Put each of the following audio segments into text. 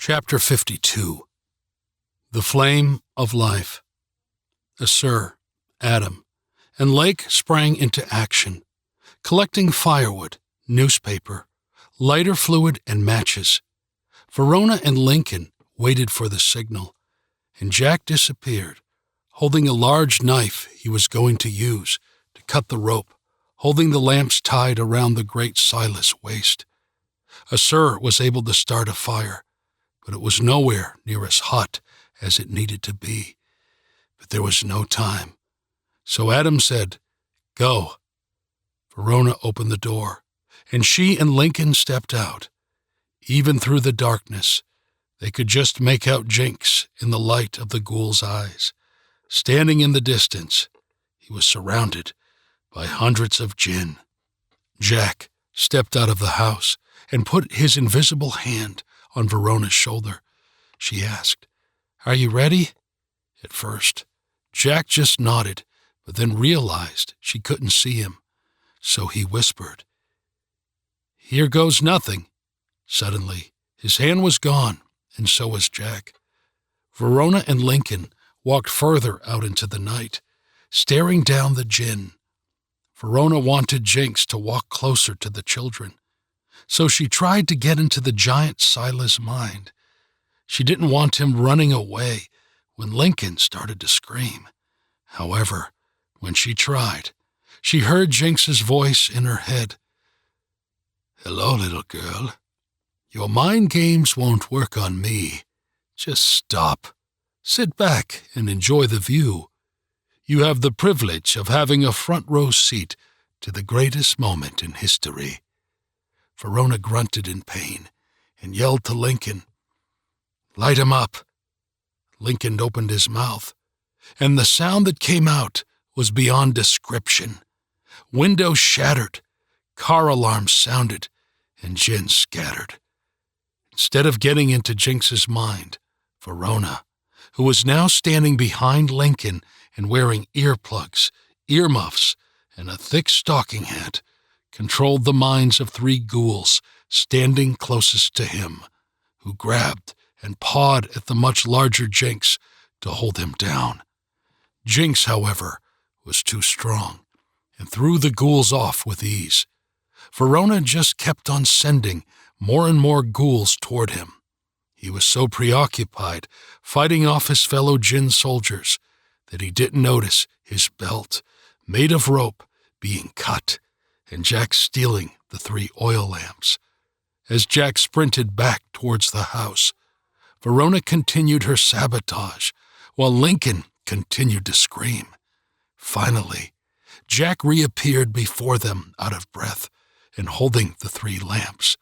Chapter 52. The Flame of Life. Sir, Adam, and Lake sprang into action, collecting firewood, newspaper, lighter fluid, and matches. Verona and Lincoln waited for the signal, and Jack disappeared, holding a large knife he was going to use to cut the rope, holding the lamps tied around the great Silas' waist. Sir was able to start a fire, but it was nowhere near as hot as it needed to be. But there was no time. So Adam said, "Go." Verona opened the door, and she and Lincoln stepped out. Even through the darkness, they could just make out Jinx in the light of the ghoul's eyes. Standing in the distance, he was surrounded by hundreds of Jinn. Jack stepped out of the house and put his invisible hand on Verona's shoulder. She asked, "Are you ready?" At first, Jack just nodded, but then realized she couldn't see him. So he whispered, "Here goes nothing." Suddenly, his hand was gone, and so was Jack. Verona and Lincoln walked further out into the night, staring down the Jinn. Verona wanted Jinx to walk closer to the children, so she tried to get into the giant Silas' mind. She didn't want him running away when Lincoln started to scream. However, when she tried, she heard Jinx's voice in her head. "Hello, little girl. Your mind games won't work on me. Just stop. Sit back and enjoy the view. You have the privilege of having a front row seat to the greatest moment in history." Verona grunted in pain and yelled to Lincoln, "Light him up." Lincoln opened his mouth, and the sound that came out was beyond description. Windows shattered, car alarms sounded, and Jinn scattered. Instead of getting into Jinx's mind, Verona, who was now standing behind Lincoln and wearing earplugs, earmuffs, and a thick stocking hat, controlled the minds of three ghouls standing closest to him, who grabbed and pawed at the much larger Jinx to hold him down. Jinx, however, was too strong and threw the ghouls off with ease. Verona just kept on sending more and more ghouls toward him. He was so preoccupied fighting off his fellow Jinn soldiers that he didn't notice his belt, made of rope, being cut, and Jack stealing the 3 oil lamps. As Jack sprinted back towards the house, Verona continued her sabotage, while Lincoln continued to scream. Finally, Jack reappeared before them out of breath and holding the 3 lamps.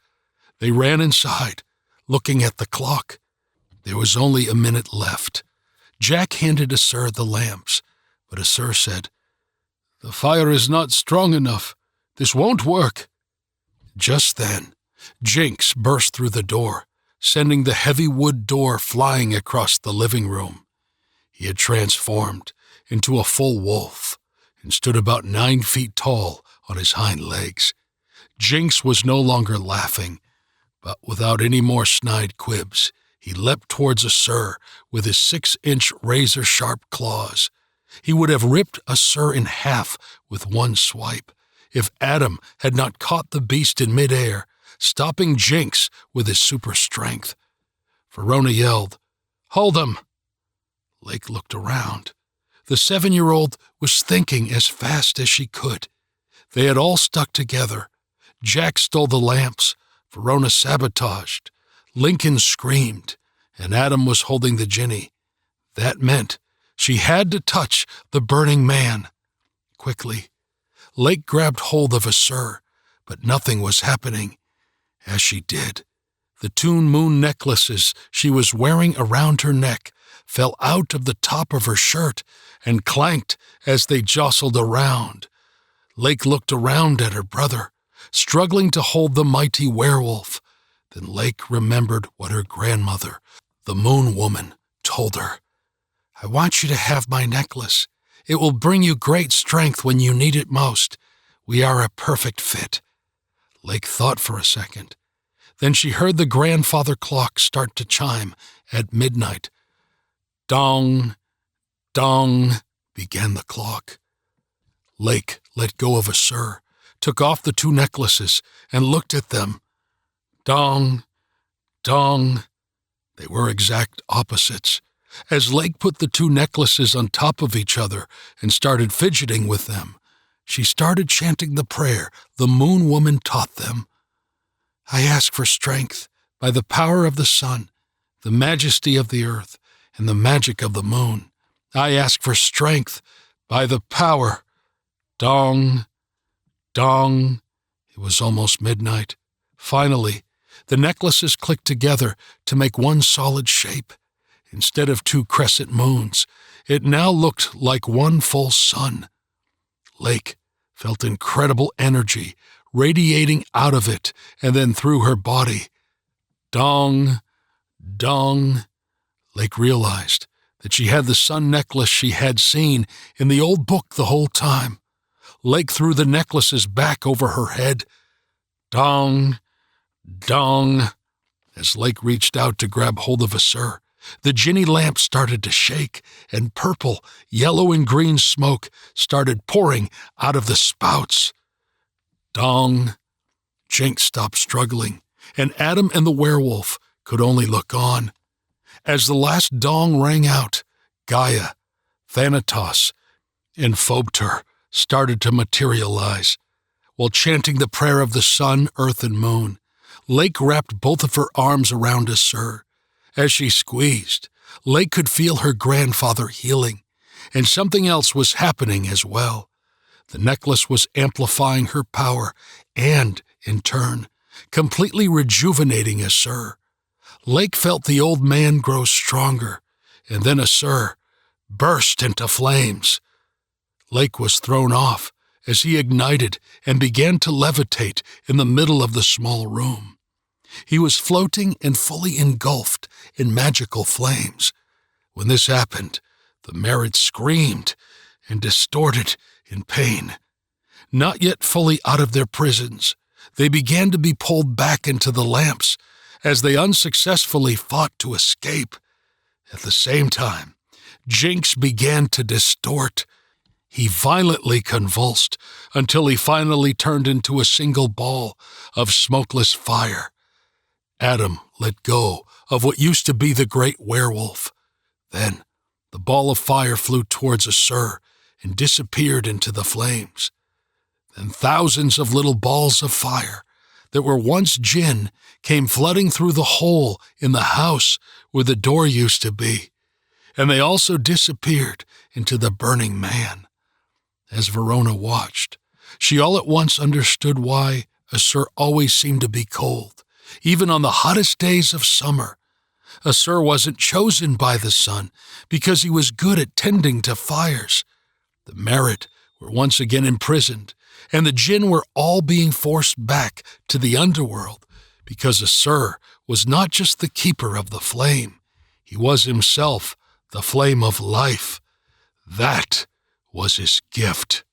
They ran inside, looking at the clock. There was only a minute left. Jack handed Sir the lamps, but Sir said, "The fire is not strong enough. This won't work." Just then, Jinx burst through the door, sending the heavy wood door flying across the living room. He had transformed into a full wolf and stood about 9 feet tall on his hind legs. Jinx was no longer laughing, but without any more snide quibs, he leapt towards Sir with his 6-inch razor-sharp claws. He would have ripped Sir in half with one swipe if Adam had not caught the beast in midair, stopping Jinx with his super strength. Verona yelled, "Hold him!" Lake looked around. The 7-year-old was thinking as fast as she could. They had all stuck together. Jack stole the lamps, Verona sabotaged, Lincoln screamed, and Adam was holding the Jinny. That meant she had to touch the burning man. Quickly, Lake grabbed hold of Sir, but nothing was happening. As she did, the 2 moon necklaces she was wearing around her neck fell out of the top of her shirt and clanked as they jostled around. Lake looked around at her brother, struggling to hold the mighty werewolf. Then Lake remembered what her grandmother, the Moon Woman, told her. "I want you to have my necklace. It will bring you great strength when you need it most. We are a perfect fit." Lake thought for a second. Then she heard the grandfather clock start to chime at midnight. Dong, dong, began the clock. Lake let go of Assur, took off the 2 necklaces, and looked at them. Dong, dong. They were exact opposites. As Lake put the 2 necklaces on top of each other and started fidgeting with them, she started chanting the prayer the Moon Woman taught them. I ask for strength by the power of the sun, the majesty of the earth, and the magic of the moon. I ask for strength by the power. Dong, dong. It was almost midnight. Finally, the necklaces clicked together to make one solid shape. Instead of 2 crescent moons, it now looked like one full sun. Lake felt incredible energy radiating out of it and then through her body. Dong, dong. Lake realized that she had the sun necklace she had seen in the old book the whole time. Lake threw the necklaces back over her head. Dong, dong. As Lake reached out to grab hold of Assur, the Jinni lamp started to shake, and purple, yellow, and green smoke started pouring out of the spouts. Dong. Jink stopped struggling, and Adam and the werewolf could only look on. As the last dong rang out, Gaia, Thanatos, and Phobter started to materialize. While chanting the prayer of the sun, earth, and moon, Lake wrapped both of her arms around Assur. As she squeezed, Lake could feel her grandfather healing, and something else was happening as well. The necklace was amplifying her power and, in turn, completely rejuvenating Assur. Lake felt the old man grow stronger, and then Assur burst into flames. Lake was thrown off as he ignited and began to levitate in the middle of the small room. He was floating and fully engulfed in magical flames. When this happened, the Merits screamed and distorted in pain. Not yet fully out of their prisons, they began to be pulled back into the lamps as they unsuccessfully fought to escape. At the same time, Jinx began to distort. He violently convulsed until he finally turned into a single ball of smokeless fire. Adam let go of what used to be the great werewolf. Then the ball of fire flew towards Assur and disappeared into the flames. Then thousands of little balls of fire that were once Jinn came flooding through the hole in the house where the door used to be, and they also disappeared into the burning man. As Verona watched, she all at once understood why Assur always seemed to be cold, even on the hottest days of summer. Assur wasn't chosen by the sun because he was good at tending to fires. The Merit were once again imprisoned, and the Jinn were all being forced back to the underworld because Assur was not just the keeper of the flame, he was himself the flame of life. That was his gift.